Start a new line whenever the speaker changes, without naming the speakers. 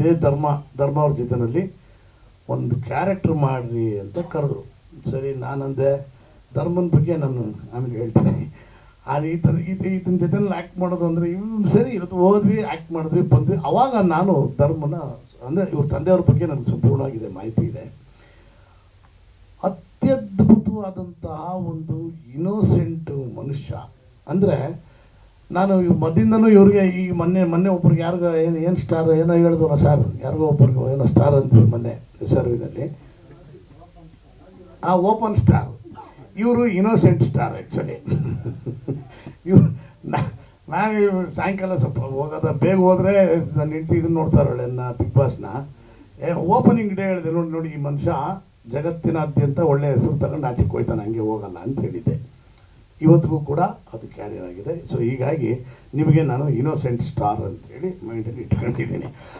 ಇದೇ ಧರ್ಮ ಅವ್ರ ಜೊತೆಯಲ್ಲಿ ಒಂದು ಕ್ಯಾರೆಕ್ಟರ್ ಮಾಡಿರಿ ಅಂತ ಕರೆದ್ರು. ಸರಿ, ನಾನಂದೆ ಧರ್ಮದ ಬಗ್ಗೆ ನಾನು ಆಮೇಲೆ ಹೇಳ್ತೀನಿ. ಅದು ಈತನ ಜೊತೆನಲ್ಲಿ ಆ್ಯಕ್ಟ್ ಮಾಡೋದು ಅಂದರೆ ಇವ್ನು ಸರಿ ಇವತ್ತು ಹೋದ್ವಿ, ಆ್ಯಕ್ಟ್ ಮಾಡಿದ್ವಿ, ಬಂದ್ವಿ. ಅವಾಗ ನಾನು ಧರ್ಮನ ಅಂದರೆ ಇವ್ರ ತಂದೆಯವ್ರ ಬಗ್ಗೆ ನನಗೆ ಸಂಪೂರ್ಣವಾಗಿದೆ ಮಾಹಿತಿ ಇದೆ. ಅತ್ಯದ್ಭುತವಾದಂತಹ ಒಂದು ಇನ್ನೋಸೆಂಟು ಮನುಷ್ಯ. ಅಂದರೆ ನಾನು ಮೊದಲಿಂದನೂ ಇವ್ರಿಗೆ ಈಗ ಮೊನ್ನೆ ಒಬ್ರಿಗೆ ಯಾರಿಗ ಏನು ಸ್ಟಾರ್ ಏನೋ ಹೇಳಿದ್ವಲ್ಲ ಸರ್, ಯಾರಿಗೋ ಒಬ್ರಿಗೂ ಏನೋ ಸ್ಟಾರ್ ಅಂದ್ವಿ ಮೊನ್ನೆ ಸರ್ವಿನಲ್ಲಿ. ಓಪನ್ ಸ್ಟಾರ್, ಇವರು ಇನ್ನೋಸೆಂಟ್ ಸ್ಟಾರ್ ಆ್ಯಕ್ಚುಲಿ. ಇವ್ರು ನಾನು ಸಾಯಂಕಾಲ ಸ್ವಲ್ಪ ಬೇಗ ಹೋದರೆ ನಾನು ಹೆಂಡ್ತಿ ಇದನ್ನು ನೋಡ್ತಾರಳೆ ಬಿಗ್ ಬಾಸ್ನ. ಓಪನಿಂಗ್ ಡೇ ಹೇಳಿದೆ, ನೋಡಿ ಈ ಮನುಷ್ಯ ಜಗತ್ತಿನಾದ್ಯಂತ ಒಳ್ಳೆ ಹೆಸರು ತಗೊಂಡು ಆಚೆಗೆ ಹೋಯ್ತಾನೆ, ಹಂಗೆ ಹೋಗಲ್ಲ ಅಂತ ಹೇಳಿದ್ದೆ. ಇವತ್ತಿಗೂ ಕೂಡ ಅದು ಕ್ಯಾರಿಯರ್ ಆಗಿದೆ. ಸೊ ಹೀಗಾಗಿ ನಿಮಗೆ ನಾನು ಇನ್ನೋಸೆಂಟ್ ಸ್ಟಾರ್ ಅಂತೇಳಿ ಮೈಂಡಲ್ಲಿ ಇಟ್ಕೊಂಡಿದ್ದೀನಿ.